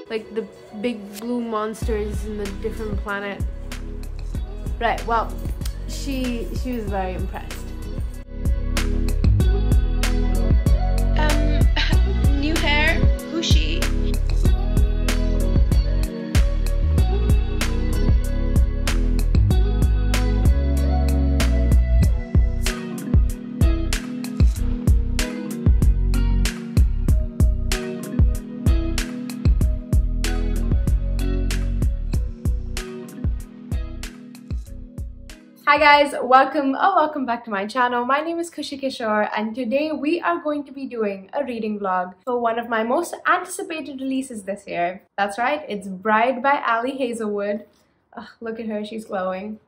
like the big blue monsters in the different planet. Right, well, she was very impressed. New hair, Khushi. Hi guys, welcome back to my channel. My name is Khushi Kishore and today we are going to be doing a reading vlog for one of my most anticipated releases this year. That's right, it's Bride by Hazelwood. Ugh, look at her, she's glowing.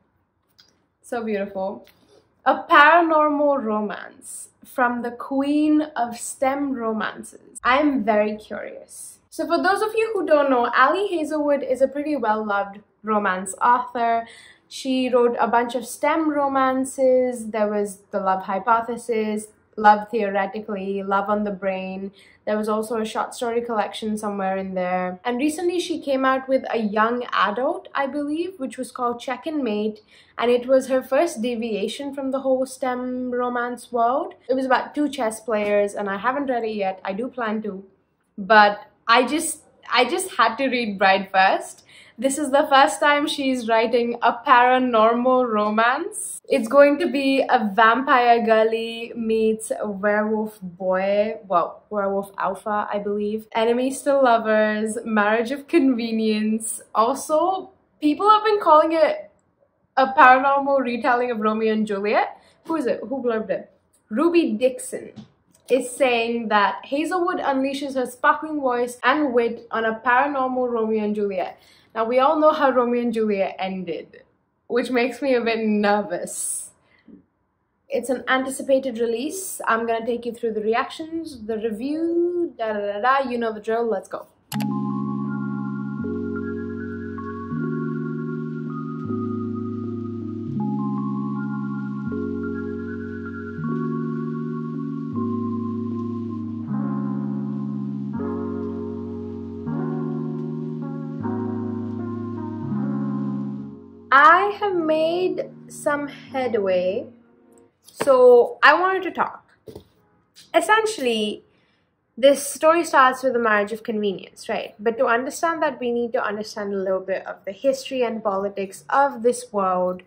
So beautiful. A paranormal romance from the queen of STEM romances. I'm very curious. So for those of you who don't know, Hazelwood is a pretty well-loved romance author. She wrote a bunch of STEM romances. There was The Love Hypothesis, Love Theoretically, Love on the Brain. There was also a short story collection somewhere in there. And recently she came out with a young adult, I believe, which was called Check and Mate. And it was her first deviation from the whole STEM romance world. It was about 2 chess players and I haven't read it yet. I do plan to. But I just had to read Bride first. This is the first time she's writing a paranormal romance. It's going to be a vampire girly meets a werewolf boy. Well, werewolf alpha, I believe. Enemies to lovers, marriage of convenience. Also, people have been calling it a paranormal retelling of Romeo and Juliet. Who is it? Who blurbed it? Ruby Dixon is saying that Hazelwood unleashes her sparkling voice and wit on a paranormal Romeo and Juliet. Now, we all know how Romeo and Juliet ended, which makes me a bit nervous. It's an anticipated release. I'm gonna take you through the reactions, the review, da-da-da-da, you know the drill, let's go. I have made some headway, so I wanted to talk. Essentially, this story starts with a marriage of convenience, right? But to understand that, we need to understand a little bit of the history and politics of this world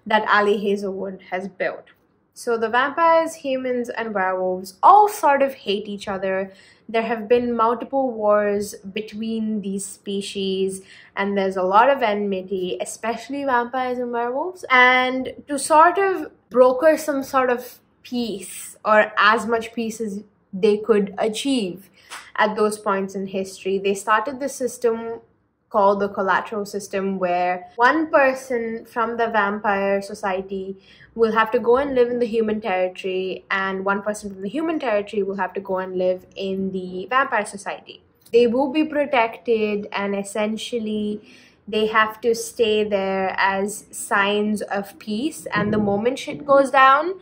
that Hazelwood has built. So the vampires, humans, and werewolves all sort of hate each other. There have been multiple wars between these species and there's a lot of enmity, especially vampires and werewolves. And to sort of broker some sort of peace, or as much peace as they could achieve at those points in history, they started the system called the collateral system, where one person from the vampire society will have to go and live in the human territory and one person from the human territory will have to go and live in the vampire society. They will be protected and essentially they have to stay there as signs of peace, and the moment shit goes down,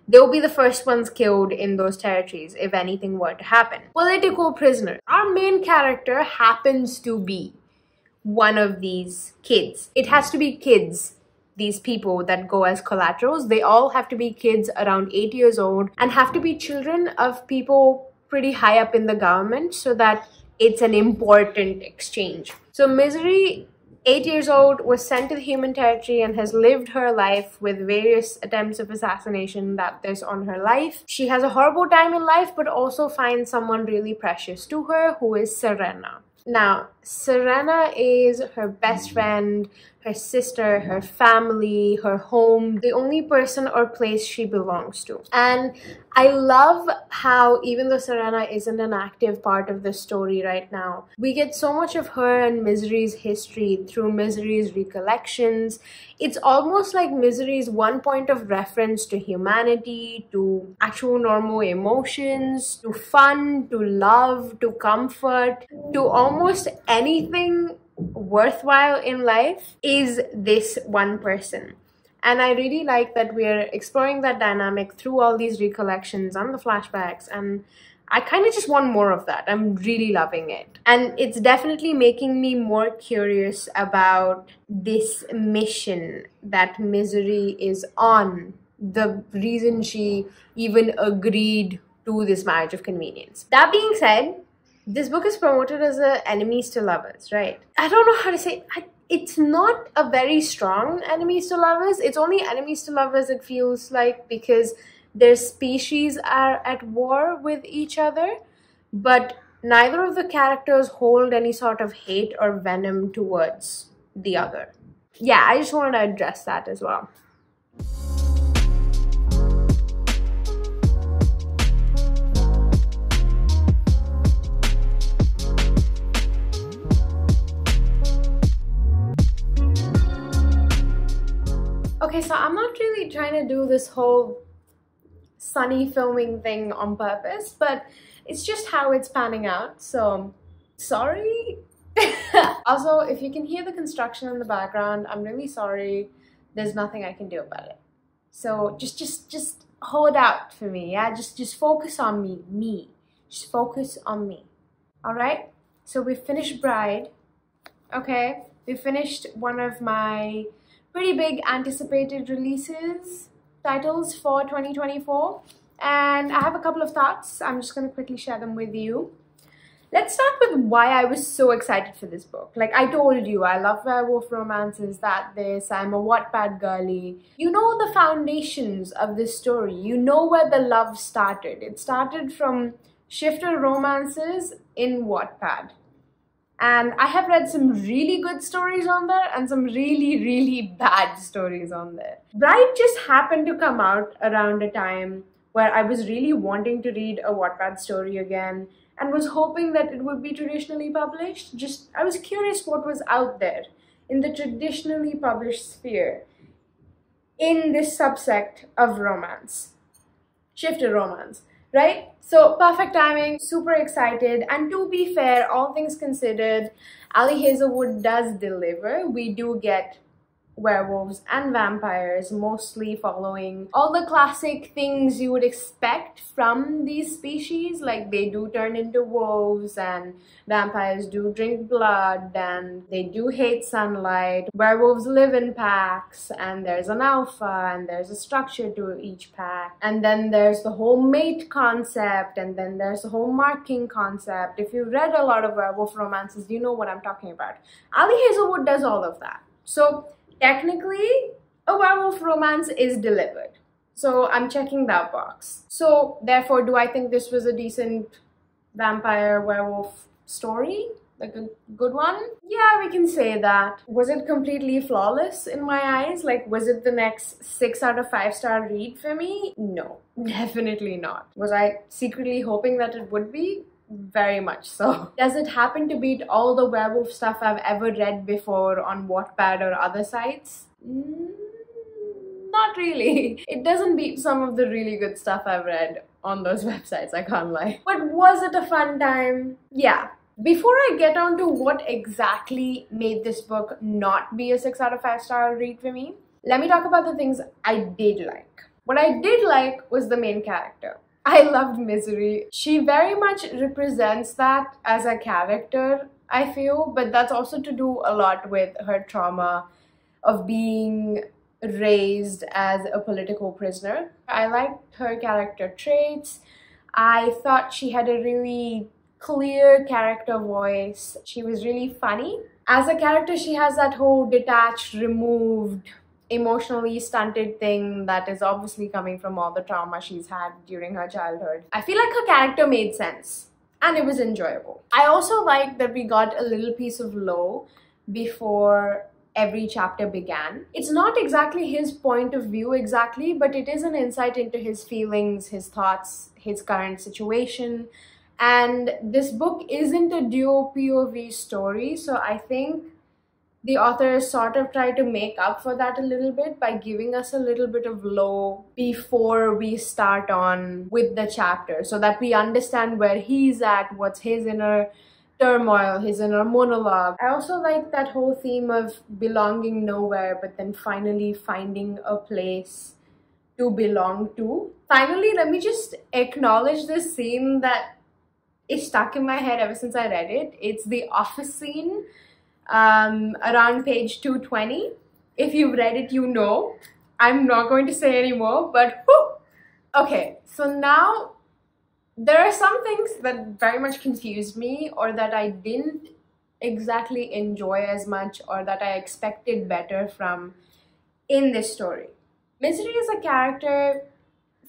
they'll be the first ones killed in those territories if anything were to happen. Political prisoner. Our main character happens to be one of these kids. It has to be kids, these people that go as collaterals. They all have to be kids around 8 years old and have to be children of people pretty high up in the government so that it's an important exchange. So Misery, 8 years old, was sent to the human territory and has lived her life with various attempts of assassination that there's on her life. She has a horrible time in life but also finds someone really precious to her, who is Serena. Now, Serena is her best friend, her sister, her family, her home, the only person or place she belongs to. And I love how, even though Serena isn't an active part of the story right now, we get so much of her and Misery's history through Misery's recollections. It's almost like Misery's one point of reference to humanity, to actual normal emotions, to fun, to love, to comfort, to almost anything worthwhile in life is this one person. And I really like that we're exploring that dynamic through all these recollections and the flashbacks, and I kind of just want more of that. I'm really loving it. And it's definitely making me more curious about this mission that Misery is on. The reason she even agreed to this marriage of convenience. That being said, this book is promoted as a enemies to lovers, right? I don't know how to say it. It's not a very strong enemies to lovers. It's only enemies to lovers, it feels like, because their species are at war with each other, but neither of the characters hold any sort of hate or venom towards the other. Yeah, I just wanted to address that as well. Okay, so I'm not really trying to do this whole sunny filming thing on purpose, but it's just how it's panning out, so sorry. Also, if you can hear the construction in the background, I'm really sorry. There's nothing I can do about it. So just hold out for me, yeah? Just focus on me. Just focus on me. Alright? So we finished Bride. Okay? We finished one of my pretty big anticipated titles for 2024, and I have a couple of thoughts. I'm just going to quickly share them with you. Let's start with why I was so excited for this book. Like I told you, I love werewolf romances, I'm a Wattpad girly. You know the foundations of this story. You know where the love started. It started from shifter romances in Wattpad. And I have read some really good stories on there and some really, really bad stories on there. Bride just happened to come out around a time where I was really wanting to read a Wattpad story again and was hoping that it would be traditionally published. I was curious what was out there in the traditionally published sphere in this subsect of romance, shifter romance. Right? So perfect timing, super excited, and to be fair, all things considered, Ali Hazelwood does deliver. We do get werewolves and vampires, mostly following all the classic things you would expect from these species. Like they do turn into wolves, and vampires do drink blood, and they do hate sunlight. Werewolves live in packs, and there's an alpha, and there's a structure to each pack. And then there's the whole mate concept, and then there's the whole marking concept. If you've read a lot of werewolf romances, you know what I'm talking about. Ali Hazelwood does all of that. So technically, a werewolf romance is delivered. So I'm checking that box. So therefore, do I think this was a decent vampire werewolf story? Like a good one? Yeah, we can say that. Was it completely flawless in my eyes? Like, was it the next 6 out of 5 star read for me? No, definitely not. Was I secretly hoping that it would be? Very much so. Does it happen to beat all the werewolf stuff I've ever read before on Wattpad or other sites? Not really. It doesn't beat some of the really good stuff I've read on those websites, I can't lie. But was it a fun time? Yeah. Before I get on to what exactly made this book not be a 6 out of 5 star read for me, let me talk about the things I did like. What I did like was the main character. I loved Misery. She very much represents that as a character, I feel, but that's also to do a lot with her trauma of being raised as a political prisoner. I liked her character traits. I thought she had a really clear character voice. She was really funny. As a character, she has that whole detached, removed, emotionally stunted thing that is obviously coming from all the trauma she's had during her childhood. I feel like her character made sense and it was enjoyable. I also liked that we got a little piece of lore before every chapter began. It's not exactly his point of view exactly, but it is an insight into his feelings, his thoughts, his current situation. And this book isn't a dual POV story, so I think the author sort of tried to make up for that a little bit by giving us a little bit of lore before we start on with the chapter, so that we understand where he's at, what's his inner turmoil, his inner monologue. I also like that whole theme of belonging nowhere, but then finally finding a place to belong to. Finally, let me just acknowledge this scene that is stuck in my head ever since I read it. It's the office scene around page 220. If you've read it, you know. I'm not going to say any more, but whew. Okay, so now there are some things that very much confused me, or that I didn't exactly enjoy as much, or that I expected better from in this story. Misery is a character,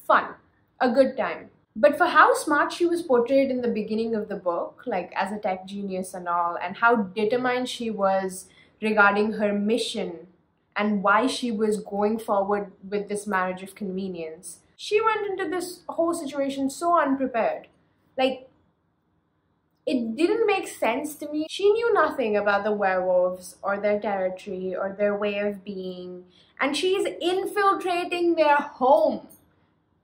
fun, a good time. But for how smart she was portrayed in the beginning of the book, like as a tech genius and all, and how determined she was regarding her mission and why she was going forward with this marriage of convenience, she went into this whole situation so unprepared. Like, it didn't make sense to me. She knew nothing about the werewolves or their territory or their way of being, and she's infiltrating their home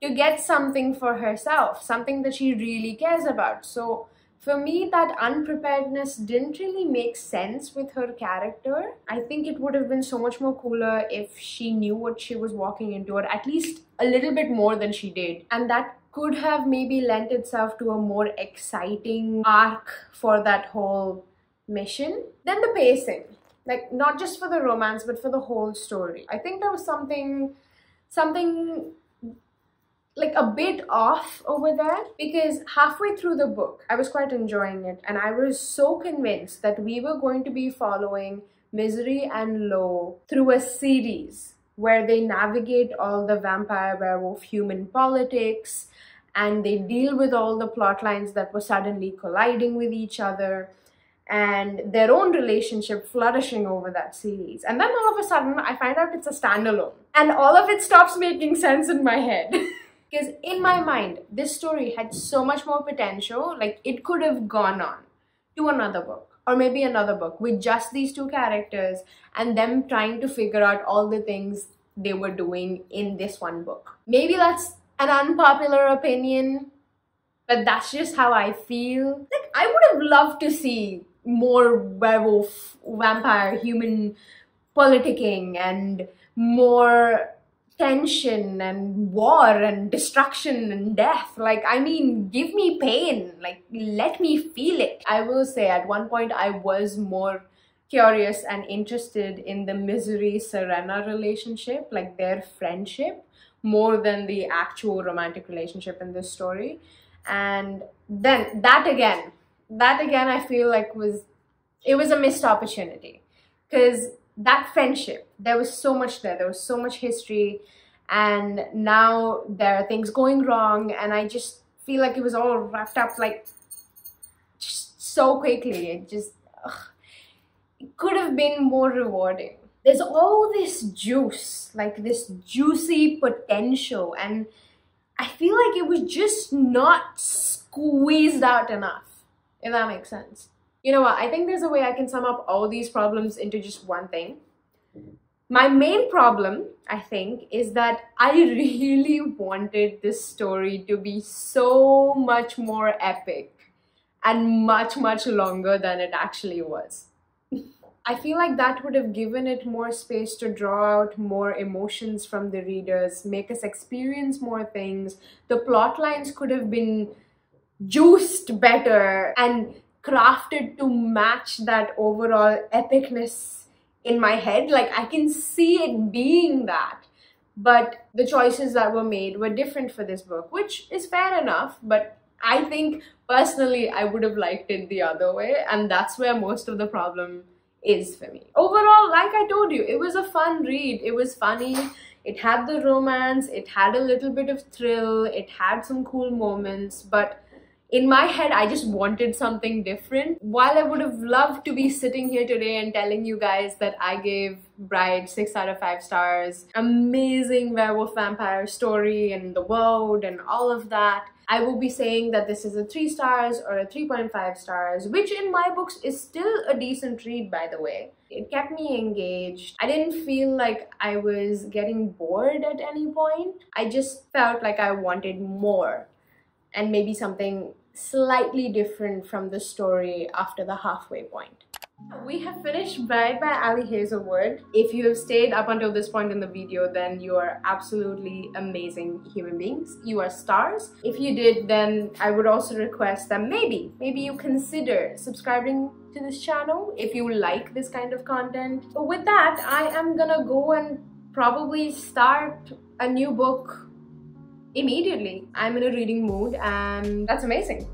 to get something for herself, something that she really cares about. So for me, that unpreparedness didn't really make sense with her character. I think it would have been so much more cooler if she knew what she was walking into, or at least a little bit more than she did. And that could have maybe lent itself to a more exciting arc for that whole mission. Then the pacing, like not just for the romance, but for the whole story. I think there was something like a bit off over there, because halfway through the book, I was quite enjoying it, and I was so convinced that we were going to be following Misery and Lo through a series where they navigate all the vampire werewolf human politics, and they deal with all the plot lines that were suddenly colliding with each other, and their own relationship flourishing over that series. And then all of a sudden, I find out it's a standalone, and all of it stops making sense in my head. Because in my mind, this story had so much more potential. Like, it could have gone on to another book, or maybe another book with just these two characters and them trying to figure out all the things they were doing in this one book. Maybe that's an unpopular opinion, but that's just how I feel. Like, I would have loved to see more werewolf, vampire, human politicking, and more tension and war and destruction and death. Like, I mean, give me pain, like let me feel it. I will say at one point I was more curious and interested in the Misery Serena relationship, like their friendship, more than the actual romantic relationship in this story. And then that again I feel like it was a missed opportunity, because that friendship, there was so much there was so much history, and now there are things going wrong, and I just feel like it was all wrapped up like just so quickly. It just it could have been more rewarding. There's all this juice, like this juicy potential, and I feel like it was just not squeezed out enough, if that makes sense. You know what, I think there's a way I can sum up all these problems into just one thing. My main problem, I think, is that I really wanted this story to be so much more epic and much, much longer than it actually was. I feel like that would have given it more space to draw out more emotions from the readers, make us experience more things. The plot lines could have been juiced better and crafted to match that overall epicness in my head. Like, I can see it being that. But the choices that were made were different for this book, which is fair enough, but I think personally I would have liked it the other way, and that's where most of the problem is for me. Overall, like I told you, it was a fun read. It was funny, it had the romance, it had a little bit of thrill, it had some cool moments, but in my head, I just wanted something different. While I would have loved to be sitting here today and telling you guys that I gave Bride 6 out of 5 stars, amazing werewolf vampire story and the world and all of that, I will be saying that this is a 3 stars or a 3.5 stars, which in my books is still a decent read, by the way. It kept me engaged. I didn't feel like I was getting bored at any point. I just felt like I wanted more, and maybe something slightly different from the story after the halfway point. We have finished Bride by Ali Hazelwood. If you have stayed up until this point in the video, then you are absolutely amazing human beings. You are stars. If you did, then I would also request that maybe you consider subscribing to this channel if you like this kind of content. But with that, I am gonna go and probably start a new book immediately. I'm in a reading mood and that's amazing.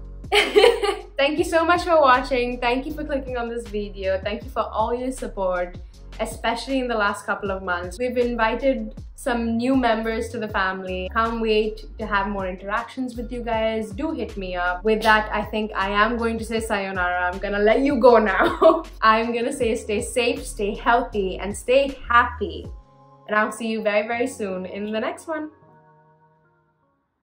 Thank you so much for watching. Thank you for clicking on this video. Thank you for all your support, especially in the last couple of months. We've invited some new members to the family. Can't wait to have more interactions with you guys. Do hit me up. With that, I think I am going to say sayonara. I'm gonna let you go now. I'm gonna say stay safe, stay healthy, and stay happy. And I'll see you very, very soon in the next one.